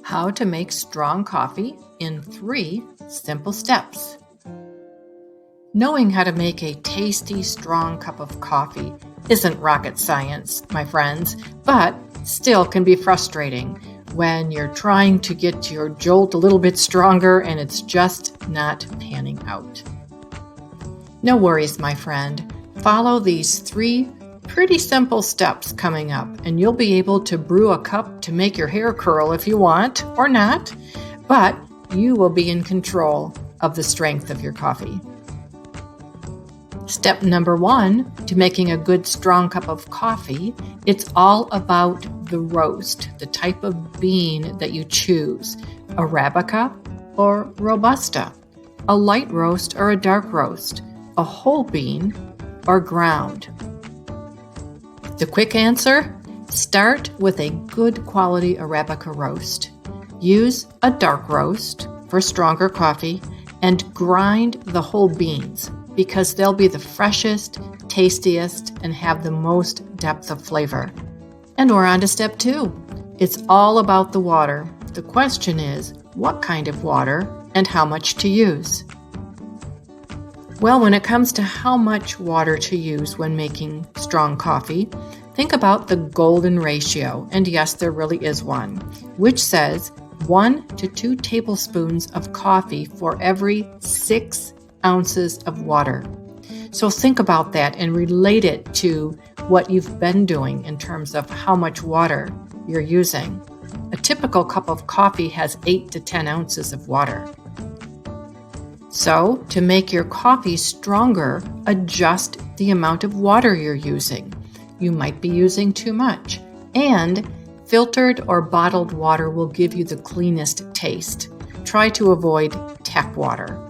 How to make strong coffee in 3 simple steps. Knowing how to make a tasty, strong cup of coffee isn't rocket science, my friends, but still can be frustrating when you're trying to get your jolt a little bit stronger and it's just not panning out. No worries, my friend. Follow these 3 pretty simple steps coming up, and you'll be able to brew a cup to make your hair curl if you want or not, but you will be in control of the strength of your coffee. Step number 1 to making a good strong cup of coffee, it's all about the roast, the type of bean that you choose, Arabica or Robusta, a light roast or a dark roast, a whole bean or ground. The quick answer? Start with a good quality Arabica roast. Use a dark roast for stronger coffee and grind the whole beans because they'll be the freshest, tastiest, and have the most depth of flavor. And we're on to step 2. It's all about the water. The question is, what kind of water and how much to use? Well, when it comes to how much water to use when making strong coffee, think about the golden ratio, and yes, there really is one, which says 1 to 2 tablespoons of coffee for every 6 ounces of water. So think about that and relate it to what you've been doing in terms of how much water you're using. A typical cup of coffee has 8 to 10 ounces of water. So, to make your coffee stronger, adjust the amount of water you're using. You might be using too much. And filtered or bottled water will give you the cleanest taste. Try to avoid tap water.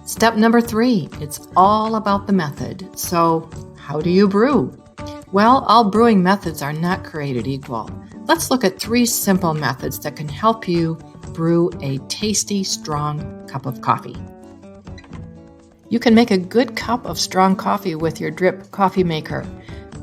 Step number 3, it's all about the method. So, how do you brew? Well, all brewing methods are not created equal. Let's look at 3 simple methods that can help you brew a tasty, strong cup of coffee. You can make a good cup of strong coffee with your drip coffee maker.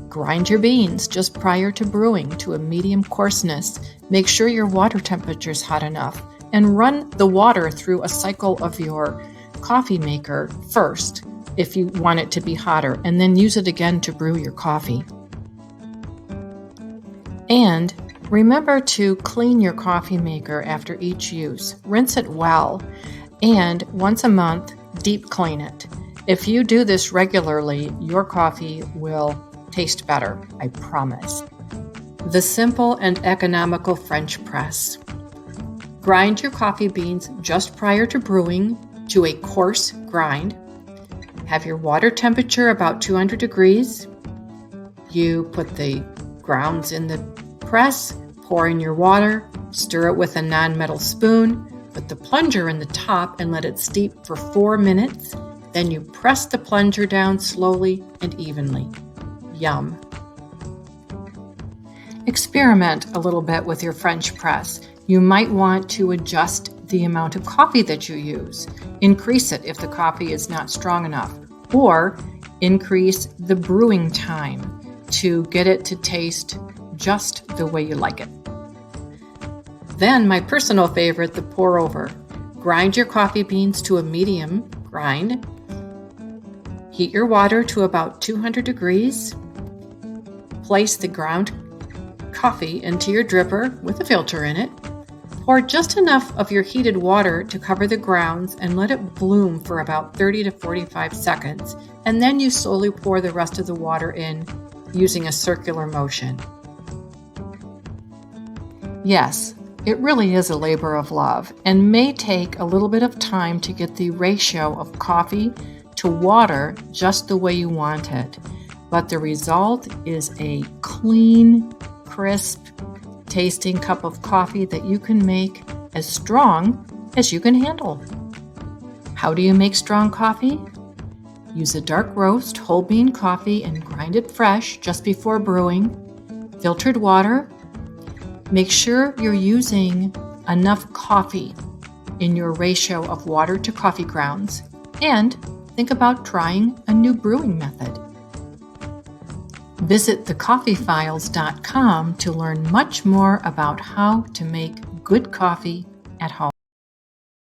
Grind your beans just prior to brewing to a medium coarseness. Make sure your water temperature is hot enough, and run the water through a cycle of your coffee maker first if you want it to be hotter, and then use it again to brew your coffee. And remember to clean your coffee maker after each use. Rinse it well, and once a month, deep clean it. If you do this regularly, your coffee will taste better, I promise. The simple and economical French press. Grind your coffee beans just prior to brewing to a coarse grind. Have your water temperature about 200 degrees. You put the grounds in the press, pour in your water, stir it with a non-metal spoon, put the plunger in the top and let it steep for 4 minutes. Then you press the plunger down slowly and evenly. Yum. Experiment a little bit with your French press. You might want to adjust the amount of coffee that you use. Increase it if the coffee is not strong enough, or increase the brewing time to get it to taste just the way you like it. Then my personal favorite, the pour over. Grind your coffee beans to a medium grind. Heat your water to about 200 degrees. Place the ground coffee into your dripper with a filter in it. Pour just enough of your heated water to cover the grounds and let it bloom for about 30 to 45 seconds. And then you slowly pour the rest of the water in using a circular motion. Yes, it really is a labor of love and may take a little bit of time to get the ratio of coffee to water just the way you want it. But the result is a clean, crisp, tasting cup of coffee that you can make as strong as you can handle. How do you make strong coffee? Use a dark roast whole bean coffee and grind it fresh just before brewing. Filtered water. Make sure you're using enough coffee in your ratio of water to coffee grounds, and think about trying a new brewing method. Visit thecoffeefiles.com to learn much more about how to make good coffee at home.